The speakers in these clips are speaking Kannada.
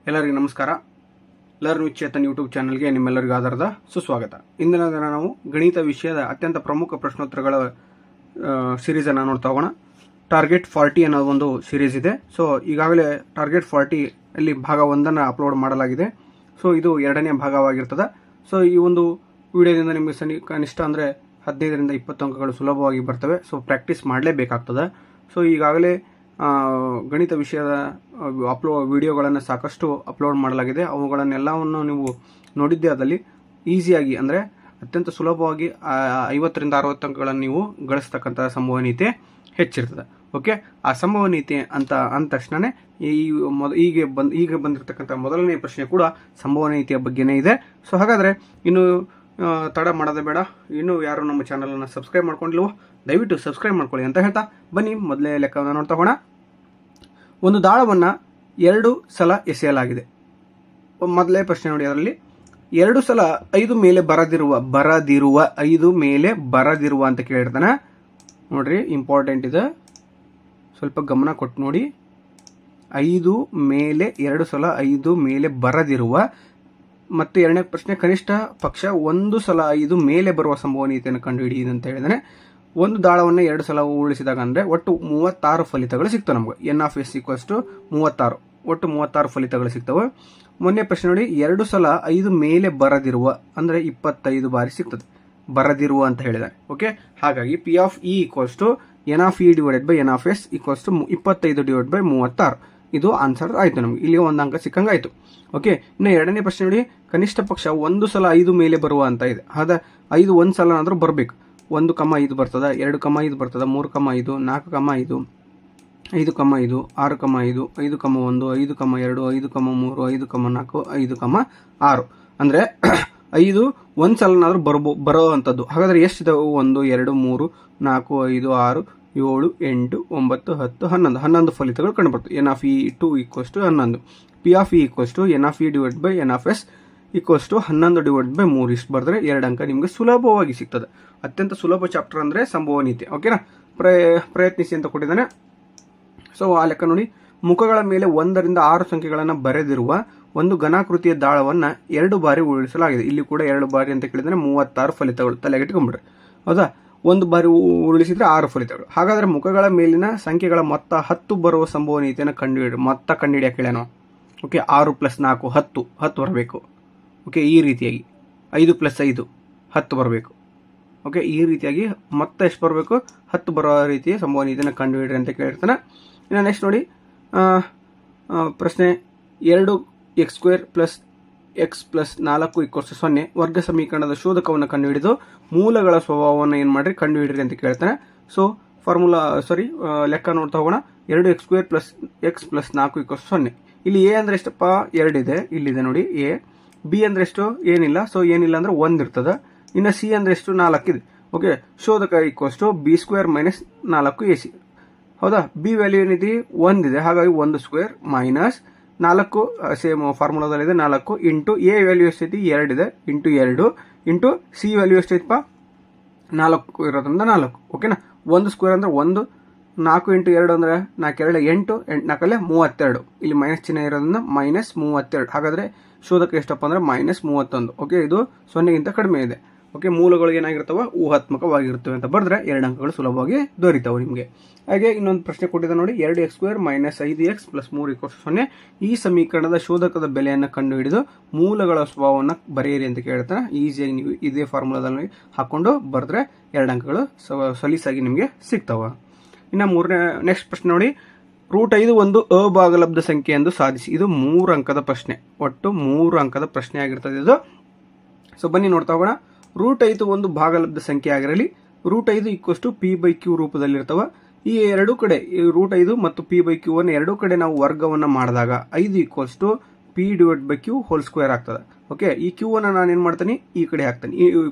ಎಲ್ಲರಿಗೂ ನಮಸ್ಕಾರ. ಲರ್ನ್ ವಿತ್ ಚೇತನ್ ಯೂಟ್ಯೂಬ್ ಚಾನಲ್ಗೆ ನಿಮ್ಮೆಲ್ಲರಿಗೂ ಆಧಾರದ ಸುಸ್ವಾಗತ. ಇಂದಿನ ದಿನ ನಾವು ಗಣಿತ ವಿಷಯದ ಅತ್ಯಂತ ಪ್ರಮುಖ ಪ್ರಶ್ನೋತ್ತರಗಳ ಸಿರೀಸನ್ನು ನೋಡ್ತಾ ಹೋಗೋಣ. ಟಾರ್ಗೆಟ್ 40 ಅನ್ನೋ ಒಂದು ಸಿರೀಸ್ ಇದೆ. ಸೊ ಈಗಾಗಲೇ ಟಾರ್ಗೆಟ್ 40 ಅಲ್ಲಿ ಭಾಗ 1 ಅಪ್ಲೋಡ್ ಮಾಡಲಾಗಿದೆ. ಸೊ ಇದು ಎರಡನೇ ಭಾಗವಾಗಿರ್ತದೆ. ಸೊ ಈ ಒಂದು ವಿಡಿಯೋದಿಂದ ನಿಮಗೆ ಕನಿಷ್ಠ ಅಂದರೆ 15ರಿಂದ 20 ಅಂಕಗಳು ಸುಲಭವಾಗಿ ಬರ್ತವೆ. So practice ಮಾಡಲೇಬೇಕಾಗ್ತದೆ. ಸೊ ಈಗಾಗಲೇ ಗಣಿತ ವಿಷಯದ ವಿಡಿಯೋಗಳನ್ನು ಸಾಕಷ್ಟು ಅಪ್ಲೋಡ್ ಮಾಡಲಾಗಿದೆ. ಅವುಗಳನ್ನೆಲ್ಲವನ್ನು ನೀವು ನೋಡಿದ್ದೇ ಆದಲ್ಲಿ ಈಸಿಯಾಗಿ ಅಂದರೆ ಅತ್ಯಂತ ಸುಲಭವಾಗಿ 50ರಿಂದ 60 ಅಂಕಗಳನ್ನು ನೀವು ಗಳಿಸ್ತಕ್ಕಂಥ ಸಂಭವನೀಯತೆ ಹೆಚ್ಚಿರ್ತದೆ. ಓಕೆ, ಆ ಸಂಭವನೀಯತೆ ಅಂತ ಅಂದ ತಕ್ಷಣನೇ ಈಗ ಬಂದಿರತಕ್ಕಂಥ ಮೊದಲನೇ ಪ್ರಶ್ನೆ ಕೂಡ ಸಂಭವನೀಯತೆಯ ಬಗ್ಗೆನೇ ಇದೆ. ಸೊ ಹಾಗಾದರೆ ಇನ್ನು ತಡ ಮಾಡೋದೇ ಬೇಡ. ಇನ್ನು ಯಾರು ನಮ್ಮ ಚಾನಲನ್ನು ಸಬ್ಸ್ಕ್ರೈಬ್ ಮಾಡ್ಕೊಂಡಿಲ್ವೋ ದಯವಿಟ್ಟು ಸಬ್ಸ್ಕ್ರೈಬ್ ಮಾಡ್ಕೊಳ್ಳಿ ಅಂತ ಹೇಳ್ತಾ ಬನ್ನಿ ಮೊದಲೇ ಲೆಕ್ಕವನ್ನು ನೋಡ್ತಾ ಹೋಗೋಣ. ಒಂದು ದಾಳವನ್ನು 2 ಸಲ ಎಸೆಯಲಾಗಿದೆ. ಮೊದಲೇ ಪ್ರಶ್ನೆ ನೋಡಿ, ಅದರಲ್ಲಿ 2 ಸಲ 5 ಮೇಲೆ ಬರದಿರುವ 5 ಮೇಲೆ ಬರದಿರುವ ಅಂತ ಕೇಳಿರ್ತಾನೆ. ನೋಡ್ರಿ, ಇಂಪಾರ್ಟೆಂಟ್ ಇದೆ, ಸ್ವಲ್ಪ ಗಮನ ಕೊಟ್ಟು ನೋಡಿ. 5 ಮೇಲೆ 2 ಸಲ 5 ಮೇಲೆ ಬರದಿರುವ, ಮತ್ತು ಎರಡನೇ ಪ್ರಶ್ನೆ ಕನಿಷ್ಠ ಪಕ್ಷ 1 ಸಲ 5 ಮೇಲೆ ಬರುವ ಸಂಭವನೀಯತೆಯನ್ನು ಕಂಡುಹಿಡಿಯಿರಿ ಅಂತ ಹೇಳಿದಾನೆ. ಒಂದು ದಾಳವನ್ನು 2 ಸಲ ಉರುಳಿಸಿದಾಗ ಅಂದರೆ ಒಟ್ಟು 36 ಫಲಿತಗಳು ಸಿಗ್ತವೆ ನಮ್ಗೆ. NF(S) = 36, ಒಟ್ಟು 36 ಫಲಿತಗಳು ಸಿಗ್ತವೆ. ಮೊನ್ನೆ ಪ್ರಶ್ನೆ ನೋಡಿ, 2 ಸಲ 5 ಮೇಲೆ ಬರದಿರುವ ಅಂದರೆ 25 ಬಾರಿ ಸಿಗ್ತದೆ. ಬರದಿರುವ ಅಂತ ಹೇಳಿದಾನೆ. ಓಕೆ, ಹಾಗಾಗಿ P(E) = NF(E)/NF(S) = 25/36. ಇದು ಆನ್ಸರ್ ಆಯಿತು ನಮಗೆ. ಇಲ್ಲಿ ಒಂದು ಅಂಕ ಸಿಕ್ಕಂಗೆ ಆಯಿತು. ಓಕೆ, ಇನ್ನು ಎರಡನೇ ಪ್ರಶ್ನೆ ನೋಡಿ, ಕನಿಷ್ಠ ಪಕ್ಷ 1 ಸಲ 5 ಮೇಲೆ ಬರುವ ಅಂತ ಇದೆ. ಆದ 5 ಒಂದು ಸಲ ಆದರೂ ಬರಬೇಕು. 1,5 ಬರ್ತದ, 2,5 ಬರ್ತದ, 3,5, 4,5, 5,5, 6,5, 5,1, 5,2, 5,3, 5,4, 5,6 ಅಂದರೆ 5 ಒಂದು ಸಲನಾದ್ರೂ ಬರೋ ಅಂಥದ್ದು. ಹಾಗಾದ್ರೆ ಎಷ್ಟಿದಾವೆ? 1, 2, 3, 4, 5, 6, 7, 8, 9, 10, 11 ಫಲಿತಗಳು ಕಂಡುಬರ್ತವೆ. NF(E)2 = 11. P(E) = NF(E)/NF(S) = 11/3. ಇಷ್ಟು ಬರೆದ್ರೆ 2 ಅಂಕ ನಿಮಗೆ ಸುಲಭವಾಗಿ ಸಿಗ್ತದೆ. ಅತ್ಯಂತ ಸುಲಭ ಚಾಪ್ಟರ್ ಅಂದರೆ ಸಂಭವನೀಯತೆ. ಓಕೆನಾ, ಪ್ರಯತ್ನಿಸಿ ಅಂತ ಕೊಟ್ಟಿದ್ದಾನೆ. ಸೊ ಆ ಲೆಕ್ಕ ನೋಡಿ, ಮುಖಗಳ ಮೇಲೆ 1ರಿಂದ 6 ಸಂಖ್ಯೆಗಳನ್ನು ಬರೆದಿರುವ ಒಂದು ಘನಾಕೃತಿಯ ದಾಳವನ್ನು 2 ಬಾರಿ ಉರುಳಿಸಲಾಗಿದೆ. ಇಲ್ಲಿ ಕೂಡ 2 ಬಾರಿ ಅಂತ ಕೇಳಿದ್ರೆ 36 ಫಲಿತಗಳು. ತಲೆಗೆಟ್ಕೊಂಡ್ಬಿಡ್ರಿ. ಹೌದಾ, 1 ಬಾರಿ ಉರುಳಿಸಿದ್ರೆ 6 ಫಲಿತಗಳು. ಹಾಗಾದ್ರೆ ಮುಖಗಳ ಮೇಲಿನ ಸಂಖ್ಯೆಗಳ ಮೊತ್ತ 10 ಬರುವ ಸಂಭವನೀಯತೆಯನ್ನು ಕಂಡುಹಿಡಿಯಕ್ಕೆ ಹೇಳೋಣ. ಓಕೆ, 6 + 4 10 ಬರಬೇಕು. ಓಕೆ, ಈ ರೀತಿಯಾಗಿ 5 + 5 10 ಬರಬೇಕು. ಓಕೆ, ಈ ರೀತಿಯಾಗಿ ಮತ್ತೆ ಎಷ್ಟು ಬರಬೇಕು? 10 ಬರೋ ರೀತಿಯ ಸಂಭವನೀಯತೆಯನ್ನು ಕಂಡುಹಿಡ್ರಿ ಅಂತ ಕೇಳಿರ್ತಾನೆ. ಇನ್ನು ನೆಕ್ಸ್ಟ್ ನೋಡಿ, ಪ್ರಶ್ನೆ 2x² + x + 4 = 0 ವರ್ಗ ಸಮೀಕರಣದ ಶೋಧಕವನ್ನು ಕಂಡುಹಿಡಿದು ಮೂಲಗಳ ಸ್ವಭಾವವನ್ನು ಏನು ಮಾಡ್ರಿ ಕಂಡುಹಿಡ್ರಿ ಅಂತ ಕೇಳ್ತಾನೆ. ಸೊ ಲೆಕ್ಕ ನೋಡ್ತಾ ಹೋಗೋಣ. 2x² + x + 4 = 0. ಇಲ್ಲಿ a ಅಂದ್ರೆ ಎಷ್ಟಪ್ಪ? 2 ಇದೆ, ಇಲ್ಲಿದೆ ನೋಡಿ a. b ಅಂದ್ರೆ ಎಷ್ಟು? ಏನಿಲ್ಲ. ಸೊ ಏನಿಲ್ಲ ಅಂದ್ರೆ 1 ಇರ್ತದೆ. ಇನ್ನು c ಅಂದ್ರೆ ಎಷ್ಟು? 4 ಇದೆ. ಓಕೆ, ಶೋಧಕ = b² - 4ac. ಹೌದಾ, b ವ್ಯಾಲ್ಯೂ ಏನಿದೆ? 1 ಇದೆ. ಹಾಗಾಗಿ 1² - 4 ಸೇಮ್ ಫಾರ್ಮುಲಾದಲ್ಲಿದೆ 4 ಇಂಟು a ವ್ಯಾಲ್ಯೂ ಎಷ್ಟೈತಿ? 2 ಇದೆ, ಇಂಟು 2 ಇಂಟು c ವ್ಯಾಲ್ಯೂ ಎಷ್ಟೈತಪ್ಪ? 4 ಇರೋದ್ರಿಂದ 4. ಓಕೆನಾ, 1² ಅಂದ್ರೆ 1, 4 ಇಂಟು 2 ಅಂದ್ರೆ 4 2 8, 8 4 32. ಇಲ್ಲಿ ಮೈನಸ್ ಚಿಹ್ನೆ ಇರೋದ್ರಿಂದ -32. ಹಾಗಾದ್ರೆ ಶೋಧಕ ಎಷ್ಟಪ್ಪ ಅಂದ್ರೆ -31. ಓಕೆ, ಇದು 0ಗಿಂತ ಕಡಿಮೆ ಇದೆ. ಓಕೆ, ಮೂಲಗಳು ಏನಾಗಿರ್ತವೆ? ಊಹಾತ್ಮಕವಾಗಿರ್ತವೆ ಅಂತ ಬರೆದ್ರೆ 2 ಅಂಕಗಳು ಸುಲಭವಾಗಿ ದೊರೀತಾವೆ ನಿಮಗೆ. ಹಾಗೆ ಇನ್ನೊಂದು ಪ್ರಶ್ನೆ ಕೊಟ್ಟಿದ್ದ ನೋಡಿ, 2x² - 5x + 3 = 0 ಈ ಸಮೀಕರಣದ ಶೋಧಕದ ಬೆಲೆಯನ್ನು ಕಂಡುಹಿಡಿದು ಮೂಲಗಳ ಸ್ವಭಾವವನ್ನು ಬರೆಯಿರಿ ಅಂತ ಕೇಳ್ತಾನೆ. ಈಸಿಯಾಗಿ ನೀವು ಇದೇ ಫಾರ್ಮುಲಾದಲ್ಲಿ ಹಾಕೊಂಡು ಬರೆದ್ರೆ 2 ಅಂಕಗಳು ಸಲೀಸಾಗಿ ನಿಮಗೆ ಸಿಗ್ತಾವ. ಇನ್ನು ನೆಕ್ಸ್ಟ್ ಪ್ರಶ್ನೆ ನೋಡಿ, √5 ಒಂದು ಅಭಾಗಲಬ್ಧ ಸಂಖ್ಯೆ ಎಂದು ಸಾಧಿಸಿ. ಇದು 3 ಅಂಕದ ಪ್ರಶ್ನೆ. ಒಟ್ಟು 3 ಅಂಕದ ಪ್ರಶ್ನೆ ಆಗಿರ್ತದೆ ಇದು. ಸೊ ಬನ್ನಿ ನೋಡ್ತಾ ಹೋಗೋಣ. √5 ಒಂದು ಭಾಗಲಬ್ಧ ಸಂಖ್ಯೆ ಆಗಿರಲಿ. √5 = p/q ರೂಪದಲ್ಲಿರ್ತವೆ. ಈ ಎರಡೂ ಕಡೆ √5 ಮತ್ತು p/q ಅನ್ನು ಎರಡೂ ಕಡೆ ನಾವು ವರ್ಗವನ್ನು ಮಾಡಿದಾಗ 5 = p/q² ಆಗ್ತದೆ. ಓಕೆ, ಈ q ಅನ್ನು ನಾನು ಏನು ಮಾಡ್ತೀನಿ? ಈ ಕಡೆ ಹಾಕ್ತೀನಿ. ಈ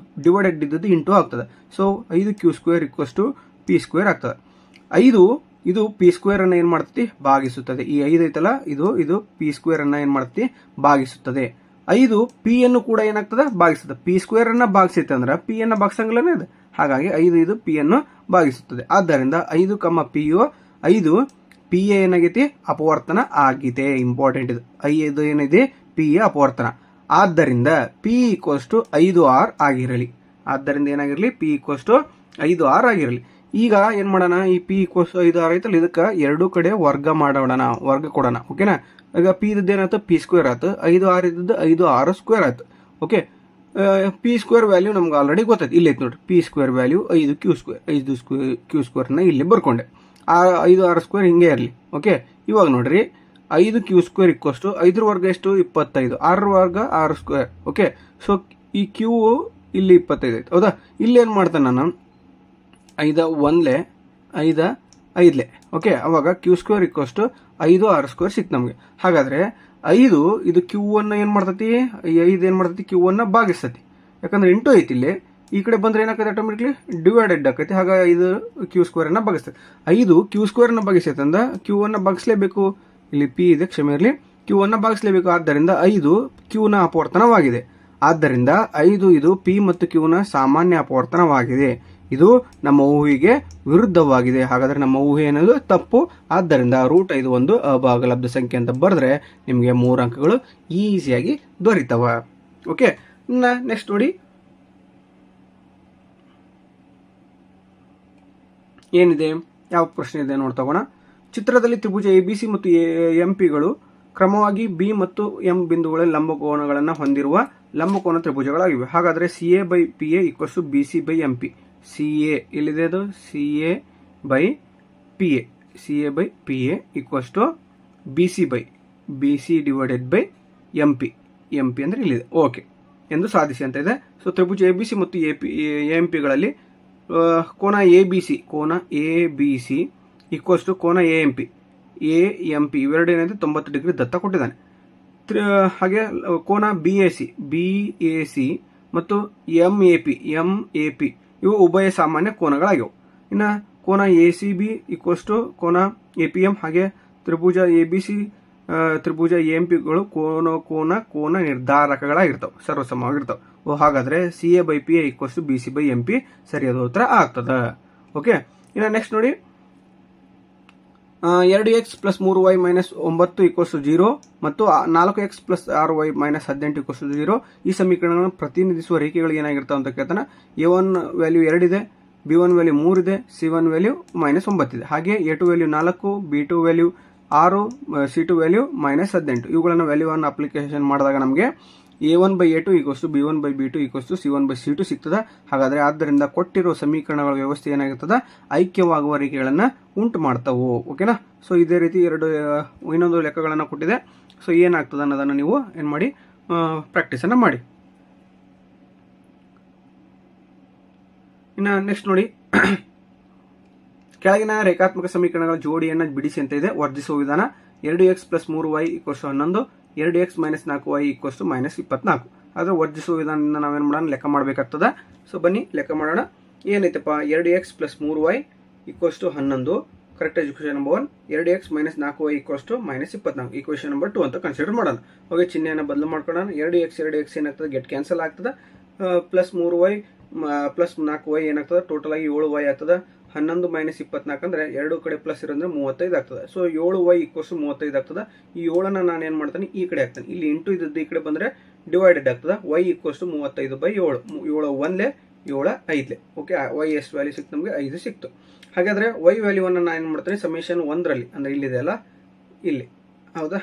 ಡಿವೈಡೆಡ್ ಇದ್ದದ್ದು ಇಂಟು ಆಗ್ತದೆ. ಸೊ 5q² = p² ಆಗ್ತದೆ. 5 ಇದು p² ಅನ್ನ ಏನು ಮಾಡ್ತತಿ? ಭಾಗಿಸುತ್ತದೆ. ಈ 5 ಐತಲ್ಲ, ಇದು p² ಅನ್ನ ಏನು ಮಾಡ್ತತಿ? ಭಾಗಿಸುತ್ತದೆ. 5 p ಅನ್ನು ಕೂಡ ಏನಾಗ್ತದೆ? ಭಾಗಿಸುತ್ತದೆ. p² ಅನ್ನ ಭಾಗಿಸುತ್ತೆ ಅಂದ್ರೆ p ಅನ್ನ ಭಾಗಿಸಂಗಿಲ್ಲನೇ ಇದೆ. ಹಾಗಾಗಿ 5 p ಅನ್ನು ಭಾಗಿಸುತ್ತದೆ. ಆದ್ದರಿಂದ 5, p 5 ಪಿ ಎ ಏನಾಗೈತಿ ಅಪವರ್ತನ ಆಗಿದೆ. ಇಂಪಾರ್ಟೆಂಟ್ ಇದು ಏನಿದೆ ಪಿ ಎ ಅಪವರ್ತನ. ಆದ್ದರಿಂದ ಪಿ ಈಕ್ವಲ್ಸ್ ಟು 5r ಆಗಿರಲಿ. ಆದ್ದರಿಂದ ಏನಾಗಿರಲಿ ಪಿ ಈಕ್ವಲ್ಸ್ ಟು 5r ಆಗಿರಲಿ. ಈಗ ಏನ್ ಮಾಡೋಣ, ಈ ಪಿ ಈಕ್ವಲ್ಸ್ 5r ಐತಲ್ಲ, ಇದಕ್ಕೆ ಎರಡೂ ಕಡೆ ವರ್ಗ ಮಾಡೋಣ, ವರ್ಗ ಕೊಡೋಣ. ಓಕೆನಾ. ಈಗ ಪಿ ಇದ್ದದ್ದು ಏನಾಯ್ತು ಪಿ ಸ್ಕ್ವೇರ್ ಆಯ್ತು, 5r ಇದ್ದದ್ದು 5r ಸ್ಕ್ವೇರ್ ಆಯ್ತು. ಓಕೆ, ಪಿ ಸ್ಕ್ವೇರ್ ವ್ಯಾಲ್ಯೂ ನಮ್ಗೆ ಆಲ್ರೆಡಿ ಗೊತ್ತೈತಿ. ಇಲ್ಲಿ ಐತೆ ನೋಡಿ, ಪಿ ಸ್ಕ್ವೇರ್ ವ್ಯಾಲ್ಯೂ 5 ಕ್ಯೂ ಇಲ್ಲಿ ಬರ್ಕೊಂಡೆ. 5r ಸ್ಕ್ವೇರ್ ಹಿಂಗೆ ಇರಲಿ. ಓಕೆ, ಇವಾಗ ನೋಡ್ರಿ 5q ಸ್ಕ್ವೇರ್ ಈಕ್ವಲ್ಸ್ ಟು 5 ವರ್ಗ ಎಷ್ಟು 25, 6 ವರ್ಗ 6 ಸ್ಕ್ವೇರ್. ಓಕೆ, ಸೊ ಈ ಕ್ಯೂ ಇಲ್ಲಿ 25 ಐತೆ. ಹೌದಾ. ಇಲ್ಲಿ ಏನು ಮಾಡ್ತಾನೆ ನಾನು 5 1 5 5. ಓಕೆ, ಅವಾಗ Q square equals to 5r square ಸಿಕ್ತು ನಮಗೆ. ಹಾಗಾದ್ರೆ 5 ಇದು ಕ್ಯೂ ಅನ್ನ ಏನ್ ಮಾಡ್ತತಿ, 5 ಏನ್ ಮಾಡ್ತತಿ ಕ್ಯೂ ಅನ್ನ ಭಾಗಿಸ್ತತಿ. ಯಾಕಂದ್ರೆ ಇಂಟು ಐತಿ ಇಲ್ಲಿ, ಈ ಕಡೆ ಬಂದ್ರೆ ಏನಾಕೈತೆ ಆಟೋಮೆಟಿಕ್ಲಿ ಡಿವೈಡೆಡ್ ಆಕೈತಿ. ಹಾಗ ಇದು ಕ್ಯೂ ಸ್ಕ್ವೇರ್ ಅನ್ನ ಭಾಗಿಸ್ತದೆ. 5 ಕ್ಯೂ ಸ್ಕ್ವೇರ್ ಅನ್ನ ಭಾಗಿಸ್ತೈತೆ ಅಂದ ಕ್ಯೂ ಅನ್ನ ಭಾಗಿಸಲೇಬೇಕು. ಇಲ್ಲಿ ಪಿ ಇದೆ, ಕ್ಷಮೆ ಇರಲಿ, ಕ್ಯೂ ಅನ್ನ ಭಾಗಿಸಲೇಬೇಕು. ಆದ್ದರಿಂದ 5 ಕ್ಯೂನ ಅಪವರ್ತನವಾಗಿದೆ. ಆದ್ದರಿಂದ 5 ಇದು ಪಿ ಮತ್ತು ಕ್ಯೂನ ಸಾಮಾನ್ಯ ಅಪವರ್ತನವಾಗಿದೆ. ಇದು ನಮ್ಮ ಊಹೆಗೆ ವಿರುದ್ಧವಾಗಿದೆ. ಹಾಗಾದ್ರೆ ನಮ್ಮ ಊಹೆ ಏನದು ತಪ್ಪು. ಆದ್ದರಿಂದ √5 ಒಂದು ಅಭಾಗಲಬ್ಧ ಸಂಖ್ಯೆ ಅಂತ ಬರೆದ್ರೆ ನಿಮಗೆ 3 ಅಂಕಗಳು ಈಸಿಯಾಗಿ ದೊರೀತವ. ಓಕೆ, ನೆಕ್ಸ್ಟ್ ನೋಡಿ ಏನಿದೆ, ಯಾವ ಪ್ರಶ್ನೆ ಇದೆ ನೋಡ್ತಗೋಣ. ಚಿತ್ರದಲ್ಲಿ ತ್ರಿಭುಜ ಎಬಿಸಿ ಮತ್ತು ಎಂಪಿಗಳು ಕ್ರಮವಾಗಿ ಬಿ ಮತ್ತು ಎಂ ಬಿಂದುಗಳ ಲಂಬಕೋನಗಳನ್ನು ಹೊಂದಿರುವ ಲಂಬಕೋನ ತ್ರಿಭುಜಗಳಾಗಿವೆ. ಹಾಗಾದ್ರೆ CA by P A equals to BC by MP. CA ಇಲ್ಲಿದೆ, ಅದು CA by P A, CA by P A equals to BC divided by MP. MP ಅಂದ್ರೆ ಇಲ್ಲಿದೆ. ಓಕೆ ಎಂದು ಸಾಧಿಸಿ ಅಂತ ಇದೆ. ಸೊ ತ್ರಿಭುಜ ಎಬಿಸಿ ಮತ್ತು ಎಂಪಿಗಳಲ್ಲಿ ಕೋನ ಎಬಿಸಿ ಈಕ್ವಲ್ಸ್ ಟು ಕೋನ ಎಎಂಪಿ ಇವೆರಡು ಏನಿದೆ 90 ಡಿಗ್ರಿ ದತ್ತ ಕೊಟ್ಟಿದ್ದಾನೆ. ಹಾಗೆ ಕೋನ ಬಿಎಸಿ ಮತ್ತು ಎಂಎಪಿ ಇವು ಉಭಯ ಸಾಮಾನ್ಯ ಕೋನಗಳಾಗಿವೆ. ಇನ್ನು ಕೋನ ಎಸಿಬಿ ಈಕ್ವಲ್ಸ್ ಟು ಕೋನ ಎಪಿಎಂ. ಹಾಗೆ ತ್ರಿಭುಜ ಎಬಿಸಿ ತ್ರಿಭುಜ ಎಎಂಪಿಗಳು ಕೋನ ನಿರ್ಧಾರಕಗಳಾಗಿರ್ತಾವೆ, ಸರ್ವಸಮವಾಗಿರ್ತಾವೆ. ಹಾಗಾದ್ರೆ CA by P A equals to BC by MP ಸರಿಯಾದ ಉತ್ತರ ಆಗ್ತದ. ಓಕೆ, ಇನ್ನು ನೆಕ್ಸ್ಟ್ ನೋಡಿ 2x plus 3y minus 9 equals to 0 ಮತ್ತು 4x plus 6y minus 18 equals to 0 ಈ ಸಮೀಕರಣಗಳನ್ನು ಪ್ರತಿನಿಧಿಸುವ ರೇಖೆಗಳು ಏನಾಗಿರ್ತಾವ ಅಂತ ಕೇಳ್ತಾನೆ. A1 ವ್ಯಾಲ್ಯೂ 2 ಇದೆ, B1 ವ್ಯಾಲ್ಯೂ 3 ಇದೆ, C1 ವ್ಯಾಲ್ಯೂ -9 ಇದೆ. ಹಾಗೆ A2 value 4, B2 value 6, C2 value -18. ಇವುಗಳನ್ನು ವ್ಯಾಲ್ಯೂವನ್ನು ಅಪ್ಲಿಕೇಶನ್ ಮಾಡಿದಾಗ ನಮಗೆ A1 by A2 equals to B1 by B2 equals to C1 by C2 ಸಿಗ್ತದೆ. ಹಾಗಾದ್ರೆ ಆದ್ದರಿಂದ ಕೊಟ್ಟಿರುವ ಸಮೀಕರಣಗಳ ವ್ಯವಸ್ಥೆ ಏನಾಗಿರ್ತದ, ಐಕ್ಯವಾಗುವ ರೇಖೆಗಳನ್ನ ಉಂಟು ಮಾಡ್ತಾವು. ಓಕೆನಾ. ಸೊ ಇದೇ ರೀತಿ ಇನ್ನೊಂದು ಲೆಕ್ಕಗಳನ್ನ ಕೊಟ್ಟಿದೆ. ಸೊ ಏನಾಗ್ತದೆ ಅನ್ನೋದನ್ನ ನೀವು ಏನ್ ಮಾಡಿ ಪ್ರಾಕ್ಟೀಸ್ ಅನ್ನ ಮಾಡಿ. ಇನ್ನು ನೆಕ್ಸ್ಟ್ ನೋಡಿ ಕೆಳಗಿನ ರೇಖಾತ್ಮಕ ಸಮೀಕರಣಗಳ ಜೋಡಿಯನ್ನ ಬಿಡಿಸಿ ಅಂತ ಇದೆ. ವರ್ಜಿಸುವ ವಿಧಾನ 2x plus 3y equals to 11, 2x minus 4y equals to -24. ಆದ್ರೆ ವರ್ಜಿಸುವ ವಿಧಾನದಿಂದ ನಾವೇನ್ ಮಾಡೋಣ, ಲೆಕ್ಕ ಮಾಡಬೇಕಾಗ್ತದ. ಸೊ ಬನ್ನಿ ಲೆಕ್ಕ ಮಾಡೋಣ. ಏನೈತಪ್ಪ, 2x plus 3y equals to 11, correct equation number 1. 2x minus 4y equals to -24, equation number 2 ಅಂತ ಕನ್ಸಿಡರ್ ಮಾಡೋಣ. ಓಕೆ, ಚಿಹ್ನೆಯನ್ನು ಬದಲು ಮಾಡ್ಕೊಳ್ಳೋಣ. 2x ಏನಾಗ್ತದೆ, ಗೆಟ್ ಕ್ಯಾನ್ಸಲ್ ಆಗ್ತದೆ. ಪ್ಲಸ್ 3y ಪ್ಲಸ್ 4y ಏನಾಗ್ತದೆ, ಟೋಟಲ್ ಆಗಿ 7y ಆಗ್ತದೆ. 11 ಮೈನಸ್ 24 ಅಂದ್ರೆ 2 ಕಡೆ ಪ್ಲಸ್ ಇರೋದ್ರೆ 35 ಆಗ್ತದೆ. ಸೊ 7y ಈಕ್ವಲ್ಸ್ 35 ಆಗ್ತದೆ. ಈ 7ನ್ನ ನಾನು ಏನ್ ಮಾಡ್ತಾನೆ, ಈ ಕಡೆ ಹಾಕ್ತಾನೆ. ಇಲ್ಲಿ ಇಂಟು ಇದ್ದದ್ದು ಈ ಕಡೆ ಬಂದ್ರೆ ಡಿವೈಡೆಡ್ ಆಗ್ತದೆ. y equals 35 by 7. 7 1 7 5. Okay, y ಎಷ್ಟು ವ್ಯಾಲ್ಯೂ ಸಿಕ್ತು ನಮಗೆ, 5 ಸಿಕ್ತು. ಹಾಗಾದ್ರೆ y ವ್ಯಾಲ್ಯೂವನ್ನು ನಾನು ಏನ್ ಮಾಡ್ತೇನೆ, ಸಮೇಷನ್ 1ರಲ್ಲಿ ಅಂದ್ರೆ ಇಲ್ಲಿದೆ ಅಲ್ಲ, ಇಲ್ಲಿ ಹೌದಾ,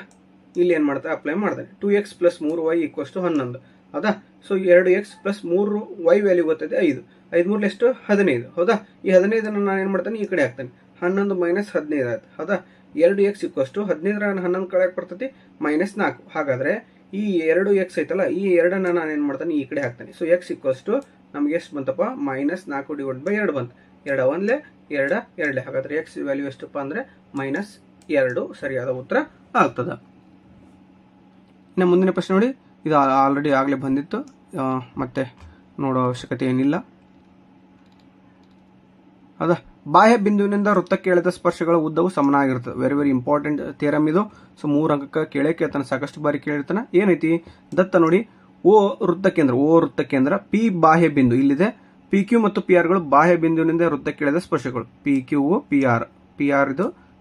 ಇಲ್ಲಿ ಏನ್ ಮಾಡ್ತಾರೆ, ಅಪ್ಲೈ ಮಾಡ್ತಾನೆ. 2x plus 3y equals to 11 ಹೌದಾ. So 2x plus 3y value ಗೊತ್ತಿದೆ 5. 5 3 ಎಷ್ಟು 15 ಹೌದಾ. ಈ 15 ನಾನು ಏನ್ ಮಾಡ್ತಾನೆ, ಈ ಕಡೆ ಹಾಕ್ತಾನೆ. 11 ಮೈನಸ್ 15 ಆಯ್ತು ಹೌದಾ. 2x ಈಕ್ವಲ್ಸ್ ಟು 15 11 ಕಡೆ ಬರ್ತೈತಿ -4. ಹಾಗಾದ್ರೆ ಈ 2x ಐತಲ್ಲ, ಈ 2ನ್ನ ನಾನು ಏನ್ ಮಾಡ್ತಾನೆ, ಈ ಕಡೆ ಹಾಕ್ತಾನೆ. ಸೊ x ಈಕ್ವಲ್ಸ್ ಟು ನಮಗೆ ಎಷ್ಟು ಬಂತಪ್ಪ, -4 ಡಿವೈಡ್ ಬೈ 2 ಬಂತು. 2 1 2 2. ಹಾಗಾದ್ರೆ x ವ್ಯಾಲ್ಯೂ ಎಷ್ಟಪ್ಪ ಅಂದ್ರೆ -2 ಸರಿಯಾದ ಉತ್ತರ ಆಗ್ತದ. ಇನ್ನು ಮುಂದಿನ ಪ್ರಶ್ನೆ ನೋಡಿ, ಇದು ಆಲ್ರೆಡಿ ಆಗಲೇ ಬಂದಿತ್ತು, ಮತ್ತೆ ನೋಡೋ ಅವಶ್ಯಕತೆ ಏನಿಲ್ಲ ಹೌದಾ. ಬಾಹ್ಯ ಬಿಂದುವಿನಿಂದ ವೃತ್ತಕ್ಕೆ ಎಳೆದ ಸ್ಪರ್ಶಗಳ ಉದ್ದವು ಸಮನಾಗಿರ್ತದೆ. ವೆರಿ ಇಂಪಾರ್ಟೆಂಟ್ ಥಿಯರಮ್ ಇದು. ಸೊ 3 ಅಂಕಕ್ಕೆ ಕೇಳ್ತಾನೆ, ಸಾಕಷ್ಟು ಬಾರಿ ಕೇಳಿರ್ತಾನೆ. ಏನೈತಿ ದತ್ತ ನೋಡಿ, ಓ ವೃತ್ತಕೇಂದ್ರ ಪಿ ಬಾಹ್ಯ ಬಿಂದು ಇಲ್ಲಿದೆ. ಪಿ ಕ್ಯೂ ಮತ್ತು ಪಿ ಆರ್ ಗಳು ಬಾಹ್ಯ ಬಿಂದುವಿನಿಂದ ವೃತ್ತಕ್ಕೆ ಎಳೆದ ಸ್ಪರ್ಶಗಳು. ಪಿ ಕ್ಯೂ ಪಿ ಆರ್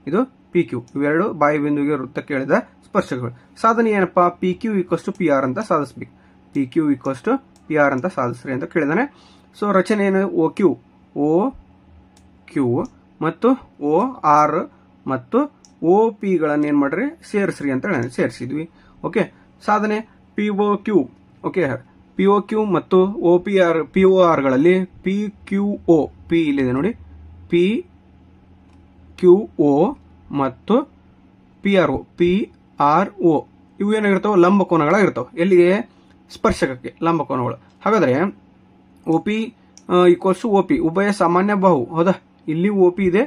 ಇದು ಪಿ ಕ್ಯೂ ಇವೆರಡು ಬಾಯಿ ಬಿಂದುವಿಗೆ ವೃತ್ತಕ್ಕೆ ಎಳೆದ ಸ್ಪರ್ಶಕಗಳು. ಸಾಧನೆ ಏನಪ್ಪಾ, P Q equals to P R ಅಂತ ಸಾಧಿಸ್ಬೇಕು. P Q equals to P R ಅಂತ ಸಾಧಿಸ್ರಿ ಅಂತ ಕೇಳಿದಾನೆ. ಸೊ ರಚನೆ ಏನು, ಓ ಕ್ಯೂ ಮತ್ತು ಓ ಆರ್ ಮತ್ತು ಓ ಪಿಗಳನ್ನು ಏನು ಮಾಡ್ರಿ ಸೇರಿಸ್ರಿ ಅಂತ ಹೇಳಿ ಸೇರಿಸಿದ್ವಿ. ಓಕೆ, ಸಾಧನೆ P O Q. Okay, P O Q ಮತ್ತು O P R P O ಆರ್ಗಳಲ್ಲಿ ಪಿ ಕ್ಯೂ ಒ ಪಿ ಇಲ್ಲಿದೆ ನೋಡಿ, ಪಿ ಕ್ಯೂ ಒ ಮತ್ತು ಪಿ ಆರ್ ಒ ಇವು ಏನಾಗಿರ್ತಾವೆ, ಲಂಬಕೋನಗಳಾಗಿರ್ತಾವೆ. ಎಲ್ಲಿಗೆ, ಸ್ಪರ್ಶಕಕ್ಕೆ ಲಂಬಕೋನಗಳು. ಹಾಗಾದ್ರೆ O P equals to O P ಉಭಯ ಸಾಮಾನ್ಯ ಬಾಹು. ಹೌದಾ, ಇಲ್ಲಿ ಒ ಪಿ ಇದೆ,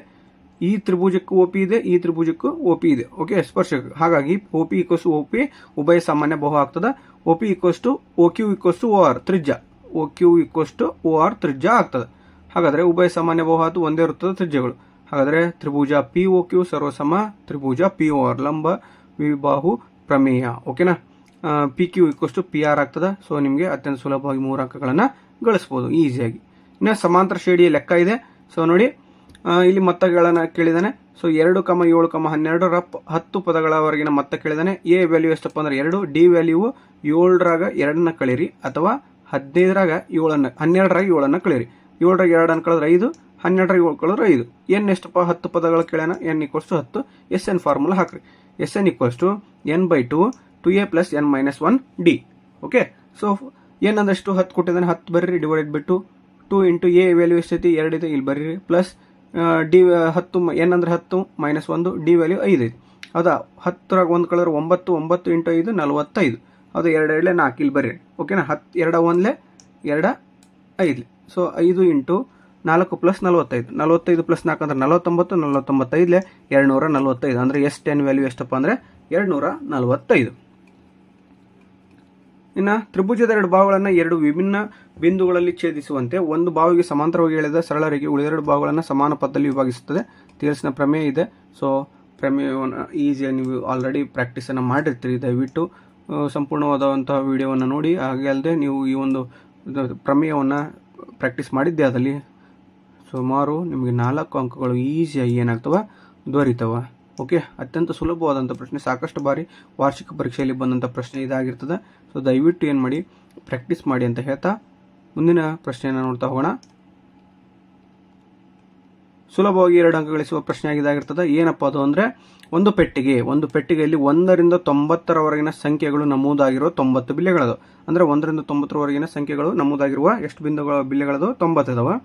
ಈ ತ್ರಿಭುಜಕ್ಕೂ ಒ ಪಿ ಇದೆ, ಈ ತ್ರಿಭುಜಕ್ಕೂ ಒ ಪಿ ಇದೆ. ಓಕೆ, ಸ್ಪರ್ಶಕ. ಹಾಗಾಗಿ O P equals to O P ಉಭಯ ಸಾಮಾನ್ಯ ಬಾಹು ಆಗ್ತದೆ. O P equals to O Q equals to O R ತ್ರಿಜ್ಯ, O Q equals to O R ತ್ರಿಜ್ಯ ಆಗ್ತದೆ. ಹಾಗಾದ್ರೆ ಉಭಯ ಸಾಮಾನ್ಯ ಬಾಹು ಆತು, ಒಂದೇ ಇರುತ್ತದೆ ತ್ರಿಜ್ಯಗಳು. ಹಾಗಾದ್ರೆ ತ್ರಿಭುಜ ಪಿ ಒ ಕ್ಯೂ ಸರ್ವಸಮ ತ್ರಿಭುಜ ಪಿ ಒ ಆರ್, ಲಂಬ ವಿಬಾಹು ಪ್ರಮೇಯ. ಓಕೆನಾ, P Q equals to P R ಆಗ್ತದೆ. ಸೊ ನಿಮಗೆ ಅತ್ಯಂತ ಸುಲಭವಾಗಿ 3 ಅಂಕಗಳನ್ನು ಗಳಿಸಬಹುದು ಈಸಿಯಾಗಿ. ಇನ್ನು ಸಮಾಂತರ ಶ್ರೇಣಿಯ ಲೆಕ್ಕ ಇದೆ. ಸೊ ನೋಡಿ, ಇಲ್ಲಿ ಮೊತ್ತಗಳನ್ನು ಕೇಳಿದಾನೆ. ಸೊ 2, 7, 12 10 ಪದಗಳವರೆಗಿನ ಮೊತ್ತ ಕೇಳಿದಾನೆ. ಎ ವ್ಯಾಲ್ಯೂ ಎಷ್ಟಪ್ಪ ಅಂದ್ರೆ 2, ಡಿ ವ್ಯಾಲ್ಯೂ 7ರಾಗ 2ನ್ನ ಕಳೀರಿ, ಅಥವಾ 15ರಾಗ 7ನ್ನ 12ರಾಗ 7ನ್ನ ಕಳೀರಿ. 7ರಾಗ 2ನ್ನ ಕಳೆದ್ರೆ 5, 12ರಾಗ 7 ಕಳೆದ್ರೆ 5. ಎನ್ ಎಷ್ಟಪ್ಪ, 10 ಪದಗಳು ಕೇಳೋಣ. N equals to 10. S N formula ಹಾಕ್ರಿ. S N equals to n/2 2a plus n - 1 D. Okay, so N ಅಂದಷ್ಟು 10 ಕೊಟ್ಟಿದ್ದಾನೆ, 10 ಬರ್ರಿ, divided by 2 into A value ಎಷ್ಟೈತಿ 2 ಇದೆ, ಇಲ್ಲಿ ಬರ್ರಿ, ಪ್ಲಸ್ ಡಿ 10 ಎನ್ ಅಂದ್ರೆ 10 - 1 ಡಿ ವ್ಯಾಲ್ಯೂ 5 ಐತಿ. ಹೌದಾ, 10ರಾಗ 1 ಕಳೆದ್ರೆ 9, 9 ಇಂಟು 5 45. ಹೌದಾ, 2 2 4 ಇಲ್ಲಿ ಬರ್ರಿ. ಓಕೆನಾ, 10 2 1 2 5. ಸೊ 5 ಇಂಟು 4 ಪ್ಲಸ್ 45, 45 ಪ್ಲಸ್ 4 ಅಂದ್ರೆ 49, 49 245. ಅಂದ್ರೆ ಎಸ್ 10 ವ್ಯಾಲ್ಯೂ ಎಷ್ಟಪ್ಪ ಅಂದ್ರೆ 245. ಇನ್ನು ತ್ರಿಭುಜದ 2 ಬಾಹುಗಳನ್ನು 2 ವಿಭಿನ್ನ ಬಿಂದುಗಳಲ್ಲಿ ಛೇದಿಸುವಂತೆ ಒಂದು ಬಾಹುವಿಗೆ ಸಮಾಂತರವಾಗಿ ಎಳೆದ ಸರಳ ರೇಖೆ ಉಳಿದೆರಡು ಬಾಹುಗಳನ್ನು ಸಮಾನ ಪಥದಲ್ಲಿ ವಿಭಾಗಿಸುತ್ತದೆ. ಥಿಯರ್ಸ್ನ ಪ್ರಮೇಯ ಇದೆ. ಸೊ ಪ್ರಮೇಯವನ್ನು ಈಸಿಯಾಗಿ ನೀವು ಆಲ್ರೆಡಿ ಪ್ರಾಕ್ಟೀಸನ್ನು ಮಾಡಿರ್ತೀರಿ. ದಯವಿಟ್ಟು ಸಂಪೂರ್ಣವಾದಂತಹ ವಿಡಿಯೋವನ್ನು ನೋಡಿ. ಹಾಗೆ ಅಲ್ಲದೆ ನೀವು ಈ ಒಂದು ಪ್ರಮೇಯವನ್ನು ಪ್ರಾಕ್ಟೀಸ್ ಮಾಡಿದ್ದೆ ಅದಲ್ಲಿ ಸುಮಾರು ನಿಮಗೆ 4 ಅಂಕಗಳು ಈಸಿಯಾಗಿ ಏನಾಗ್ತವೆ, ದೊರೀತವೆ. ಓಕೆ, ಅತ್ಯಂತ ಸುಲಭವಾದಂಥ ಪ್ರಶ್ನೆ. ಸಾಕಷ್ಟು ಬಾರಿ ವಾರ್ಷಿಕ ಪರೀಕ್ಷೆಯಲ್ಲಿ ಬಂದಂಥ ಪ್ರಶ್ನೆ ಇದಾಗಿರ್ತದೆ. ಸೊ ದಯವಿಟ್ಟು ಏನು ಮಾಡಿ, ಪ್ರಾಕ್ಟೀಸ್ ಮಾಡಿ ಅಂತ ಹೇಳ್ತಾ ಮುಂದಿನ ಪ್ರಶ್ನೆಯನ್ನು ನೋಡ್ತಾ ಹೋಗೋಣ. ಸುಲಭವಾಗಿ 2 ಅಂಕ ಗಳಿಸುವ ಪ್ರಶ್ನೆ ಆಗಿದಾಗಿರ್ತದೆ. ಏನಪ್ಪ ಅದು ಅಂದರೆ, ಒಂದು ಪೆಟ್ಟಿಗೆಯಲ್ಲಿ 1ರಿಂದ 90ರವರೆಗಿನ ಸಂಖ್ಯೆಗಳು ನಮೂದಾಗಿರುವ 90 ಬಿಲ್ಲೆಗಳದು. ಅಂದರೆ 1ರಿಂದ 90ರವರೆಗಿನ ಸಂಖ್ಯೆಗಳು ನಮೂದಾಗಿರುವ ಎಷ್ಟು ಬಿಲ್ಲೆಗಳದು, 90 ಇದಾವೆ.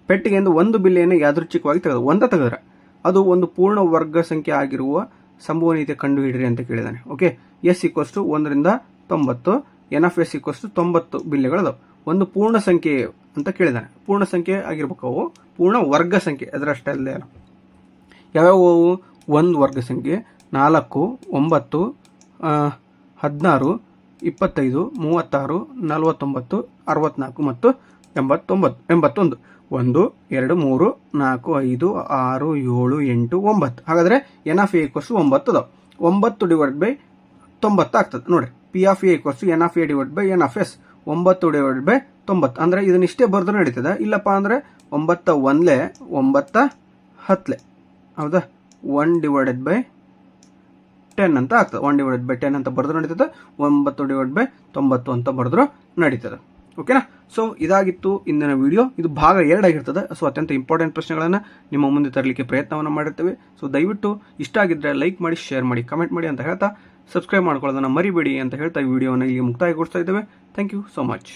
ಪೆಟ್ಟಿಗೆಯಿಂದ ಒಂದು ಬಿಲ್ಲೆಯನ್ನು ಯಾದೃಚ್ಛಿಕವಾಗಿ ತೆಗೆದ್ರೆ ಅದು ಒಂದು ಪೂರ್ಣ ವರ್ಗ ಸಂಖ್ಯೆ ಆಗಿರುವ ಸಂಭವನೀಯತೆ ಕಂಡುಹಿಡಿಯಿರಿ ಅಂತ ಕೇಳಿದಾನೆ. ಓಕೆ, ಎಸ್ ಈಕ್ವಲ್ಸ್ ಟು 1ರಿಂದ 90, N of S equals to 90 ಬಿಲ್ಲೆಗಳದಾವೆ. ಒಂದು ಪೂರ್ಣ ಸಂಖ್ಯೆ ಅಂತ ಕೇಳಿದಾನೆ. ಪೂರ್ಣ ಸಂಖ್ಯೆ ಆಗಿರ್ಬೇಕು, ಅವು ಪೂರ್ಣ ವರ್ಗ ಸಂಖ್ಯೆ. ಅದರಷ್ಟೇ ಅಲ್ಲದೆ ಯಾವ್ಯಾವು, ಒಂದು ವರ್ಗ ಸಂಖ್ಯೆ 4, 9, 16, 25, 36, 49, 64 ಮತ್ತು 81. 1, 2, 3, 4, 5, 6, 7, 8, 9. ಹಾಗಾದ್ರೆ ಎನ್ ಆಫ್ ಎ ಈಕ್ವಲ್ಸ್ 9 ಅದಾವೆ. 9 ಡಿವೈಡ್ ಬೈ 90 ಆಗ್ತದೆ. ನೋಡ್ರಿ, P of A equals N of A divide by N of S. 9 divide by 90. ಅಂದ್ರೆ ಇದನ್ನಿಷ್ಟೇ ಬರೆದ್ರೆ ನಡೀತದೆ. ಇಲ್ಲಪ್ಪ ಅಂದ್ರೆ 9 1 9 10. ಹೌದಾ, 1 ಡಿವೈಡೆಡ್ ಬೈ 10 ಅಂತ ಆಗ್ತದೆ. 1 ಡಿವೈಡೆಡ್ ಬೈ 10 ಅಂತ ಬರೆದ್ರೆ ನಡೀತದೆ. 9 ಡಿವೈಡ್ ಬೈ 90 ಅಂತ ಬರೆದ್ರು ನಡೀತದೆ. ಓಕೆನಾ. ಸೊ ಇದಾಗಿತ್ತು ಇಂದಿನ ವಿಡಿಯೋ. ಇದು ಭಾಗ 2 ಆಗಿರ್ತದೆ. ಸೊ ಅತ್ಯಂತ ಇಂಪಾರ್ಟೆಂಟ್ ಪ್ರಶ್ನೆಗಳನ್ನು ನಿಮ್ಮ ಮುಂದೆ ತರಲಿಕ್ಕೆ ಪ್ರಯತ್ನವನ್ನು ಮಾಡಿರ್ತೇವೆ. ಸೊ ದಯವಿಟ್ಟು ಇಷ್ಟ ಆಗಿದ್ರೆ ಲೈಕ್ ಮಾಡಿ, ಶೇರ್ ಮಾಡಿ, ಕಮೆಂಟ್ ಮಾಡಿ ಅಂತ ಹೇಳ್ತಾ, ಸಬ್ಸ್ಕ್ರೈಬ್ ಮಾಡ್ಕೊಳ್ಳೋದನ್ನು ಮರಿಬೇಡಿ ಅಂತ ಹೇಳ್ತಾ ಈ ವಿಡಿಯೋವನ್ನು ಇಲ್ಲಿ ಮುಕ್ತಾಯಗೊಳಿಸ್ತಾ ಇದ್ದೇವೆ. Thank you so much.